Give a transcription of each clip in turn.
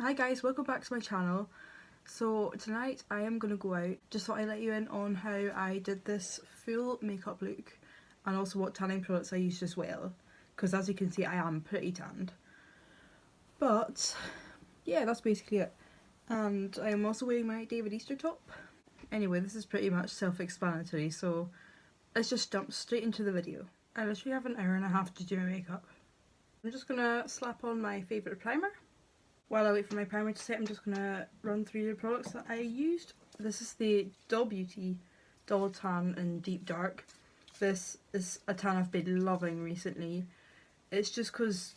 Hi guys, welcome back to my channel. So tonight I am going to go out. Just thought I'd let you in on how I did this full makeup look and also what tanning products I used as well, because as you can see I am pretty tanned. But yeah, that's basically it. And I am also wearing my David Easter top. Anyway, this is pretty much self-explanatory, so let's just jump straight into the video. I literally have an hour and a half to do my makeup. I'm just going to slap on my favourite primer. While I wait for my primer to set, I'm just going to run through the products that I used. This is the Doll Beauty Doll Tan in Deep Dark. This is a tan I've been loving recently. It's just because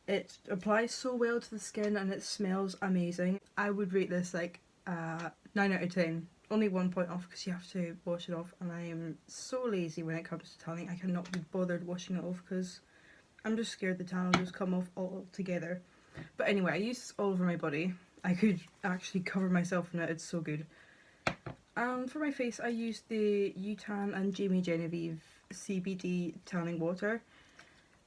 it applies so well to the skin and it smells amazing. I would rate this like 9 out of 10. Only 1 point off because you have to wash it off, and I am so lazy when it comes to tanning. I cannot be bothered washing it off because I'm just scared the tan will just come off altogether. But anyway, I use this all over my body. I could actually cover myself in it, it's so good. And for my face, I used the UTAN and Jamie Genevieve CBD Turning Water.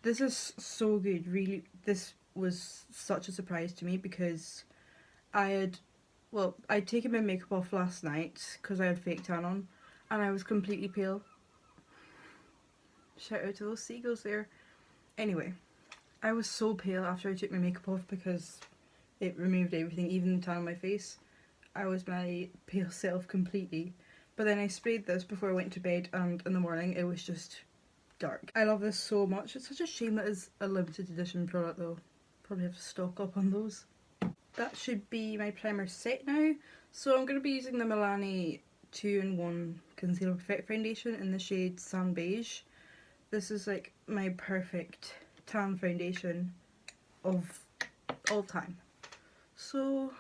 This is so good, really. This was such a surprise to me because I'd taken my makeup off last night because I had fake tan on and I was completely pale. Shout out to those seagulls there. Anyway, I was so pale after I took my makeup off because it removed everything, even the tan on my face. I was my pale self completely. But then I sprayed this before I went to bed, and in the morning it was just dark. I love this so much. It's such a shame that it's a limited edition product though. Probably have to stock up on those. That should be my primer set now. So I'm going to be using the Milani 2-in-1 Concealer Perfect Foundation in the shade Sand Beige. This is like my perfect tan foundation of all time. So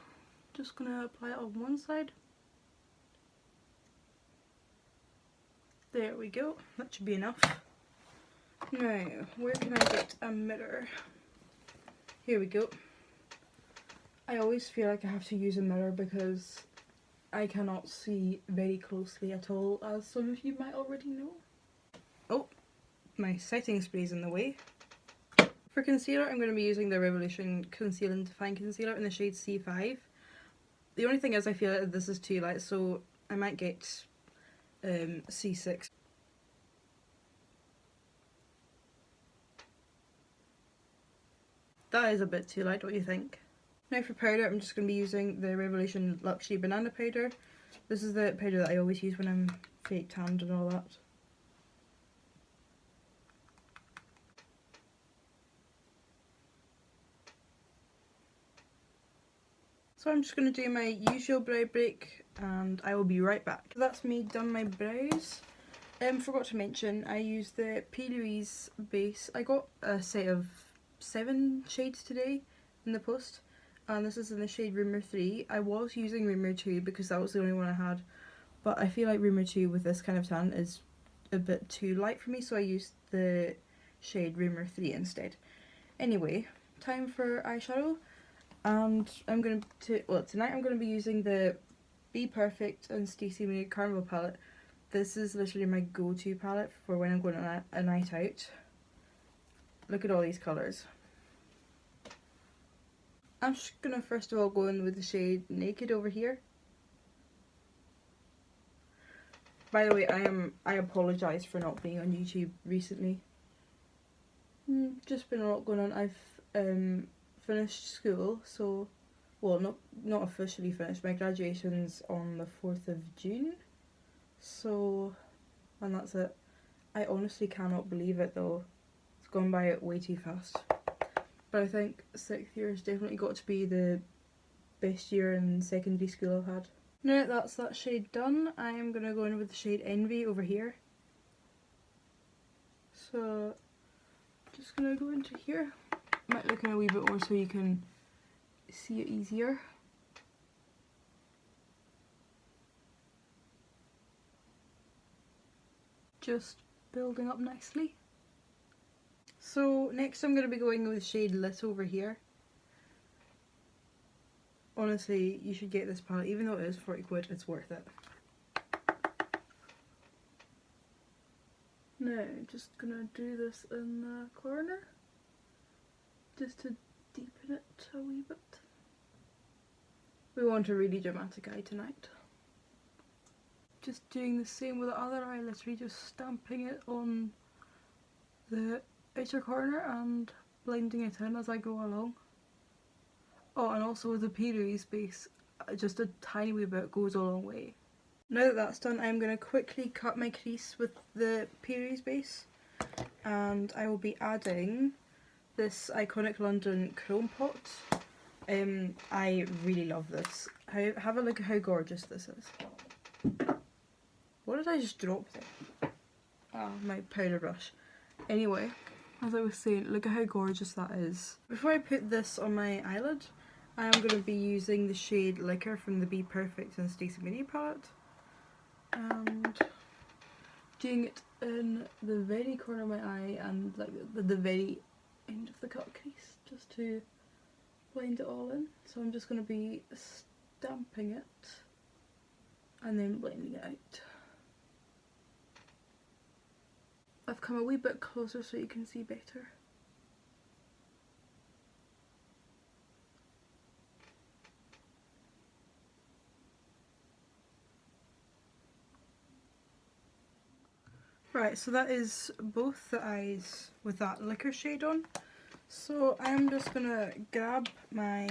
just gonna apply it on one side. There we go, that should be enough. Now, where can I get a mirror? Here we go. I always feel like I have to use a mirror because I cannot see very closely at all, as some of you might already know. Oh, my setting spray's in the way. For concealer, I'm going to be using the Revolution Conceal and Define Concealer in the shade C5. The only thing is I feel like this is too light, so I might get C6. That is a bit too light, what do you think? Now for powder, I'm just going to be using the Revolution Luxury Banana Powder. This is the powder that I always use when I'm fake tanned and all that. So I'm just going to do my usual brow break and I will be right back. That's me done my brows. Forgot to mention, I used the P. Louise base. I got a set of 7 shades today in the post, and this is in the shade Rumour 3. I was using Rumour 2 because that was the only one I had, but I feel like Rumour 2 with this kind of tan is a bit too light for me, so I used the shade Rumour 3 instead. Anyway, time for eyeshadow. And tonight I'm going to be using the Be Perfect and Stacey Marie Carnival palette. This is literally my go-to palette for when I'm going on a night out. Look at all these colours. I'm just going to first of all go in with the shade Naked over here. By the way, I apologise for not being on YouTube recently. Just been a lot going on. I've finished school, so well, not officially finished. My graduation's on the 4th of June, so, and that's it. I honestly cannot believe it though. It's gone by way too fast. But I think 6th year has definitely got to be the best year in secondary school I've had. Now that's that shade done, I am going to go in with the shade Envy over here. So just going to go into here. Might look in a wee bit more so you can see it easier. Just building up nicely. So next I'm going to be going with the shade Lit over here. Honestly, you should get this palette, even though it is 40 quid, it's worth it. Now, just gonna do this in the corner, just to deepen it a wee bit. We want a really dramatic eye tonight. Just doing the same with the other eye, literally just stamping it on the outer corner and blending it in as I go along. Oh, and also with the P-Louise base, just a tiny wee bit goes a long way. Now that that's done, I'm going to quickly cut my crease with the P-Louise base, and I will be adding this iconic London chrome pot. I really love this. Have a look at how gorgeous this is. What did I just drop there? Ah, my powder brush. Anyway, as I was saying, look at how gorgeous that is. Before I put this on my eyelid, I am going to be using the shade Liquor from the Be Perfect and Cbd palette. And doing it in the very corner of my eye and like the very end of the cut crease, just to blend it all in. So I'm just going to be stamping it and then blending it out. I've come a wee bit closer so you can see better. Right, so that is both the eyes with that Liquor shade on. So I'm just gonna grab my...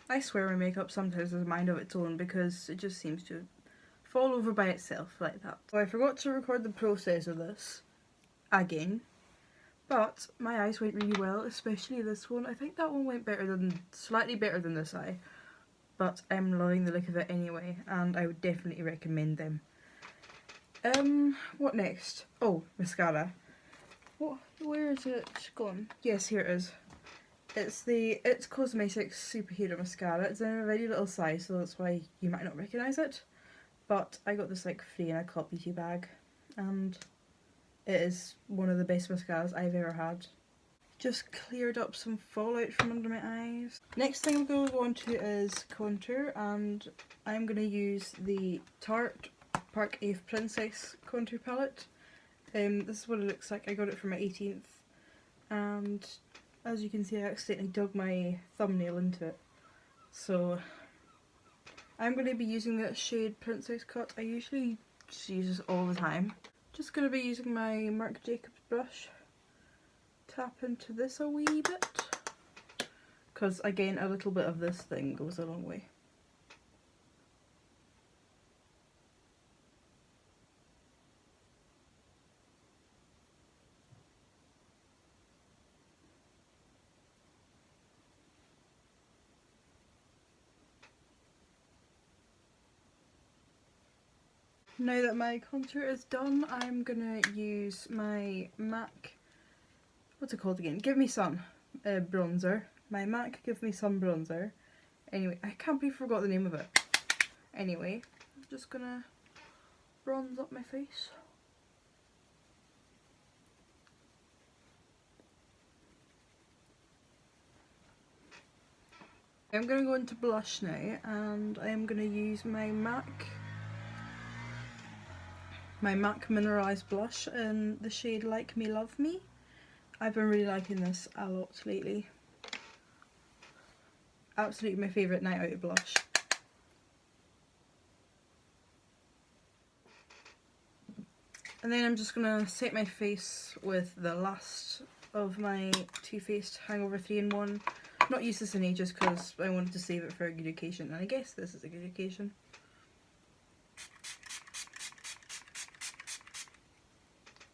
I swear my makeup sometimes has a mind of its own because it just seems to fall over by itself like that. So I forgot to record the process of this again, but my eyes went really well, especially this one. I think that one went slightly better than this eye, but I'm loving the look of it anyway, and I would definitely recommend them. What next? Oh, mascara. Where is it gone? Yes, here it is. It's the It's Cosmetics Superhero Mascara. It's in a very little size, so that's why you might not recognise it. But I got this like free in a Cult Beauty bag, and it is one of the best mascaras I've ever had. Just cleared up some fallout from under my eyes. Next thing I'm going to go on to is contour, and I'm going to use the Tarte Park Ave Princess contour palette. This is what it looks like. I got it for my 18th, and as you can see, I accidentally dug my thumbnail into it. So I'm going to be using that shade Princess Cut. I usually just use this all the time. Just going to be using my Marc Jacobs brush. Tap into this a wee bit, because again, a little bit of this thing goes a long way. Now that my contour is done, I'm gonna use my MAC, what's it called again? Give Me Some bronzer. My MAC Give Me Some bronzer. Anyway, I can't believe I forgot the name of it. Anyway, I'm just gonna bronze up my face. I'm gonna go into blush now, and I'm gonna use my MAC Mineralized blush in the shade Like Me Love Me. I've been really liking this a lot lately. Absolutely my favourite night out blush. And then I'm just going to set my face with the last of my Too Faced Hangover 3-in-1. Not used this in ages because I wanted to save it for a good occasion, and I guess this is a good occasion.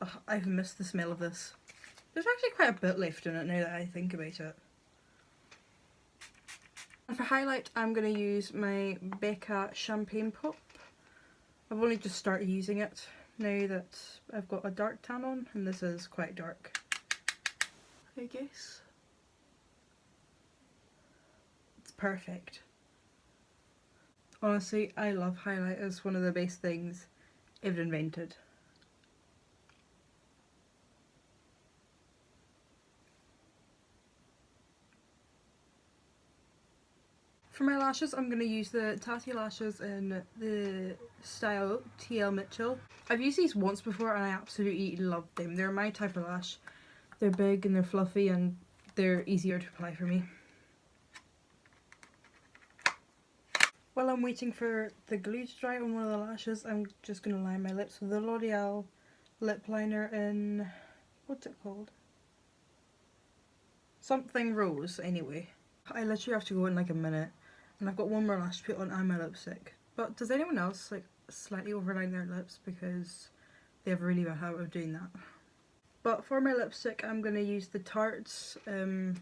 Oh, I've missed the smell of this. There's actually quite a bit left in it now that I think about it. And for highlight, I'm going to use my Becca Champagne Pop. I've only just started using it now that I've got a dark tan on, and this is quite dark, I guess. It's perfect. Honestly, I love highlight. It's one of the best things ever invented. For my lashes, I'm going to use the Tatty lashes in the style TL Mitchell. I've used these once before and I absolutely love them. They're my type of lash. They're big and they're fluffy and they're easier to apply for me. While I'm waiting for the glue to dry on one of the lashes, I'm just going to line my lips with the L'Oreal lip liner in, what's it called? Something rose, anyway. I literally have to go in like a minute, and I've got one more lash to put on and my lipstick. But does anyone else like slightly overline their lips, because they have a really bad habit of doing that? But for my lipstick, I'm going to use the Tarte's, I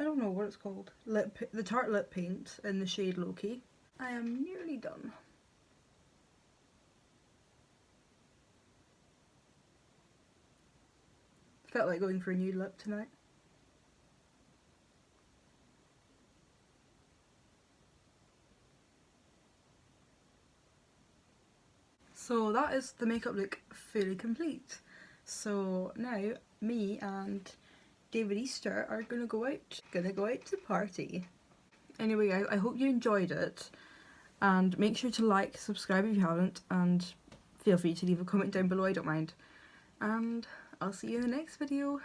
don't know what it's called, the Tarte lip paint in the shade Loki. I am nearly done. Felt like going for a nude lip tonight. So that is the makeup look fully complete. So now me and David Easter are gonna go out to party. Anyway guys, I hope you enjoyed it, and make sure to like, subscribe if you haven't, and feel free to leave a comment down below, I don't mind. And I'll see you in the next video.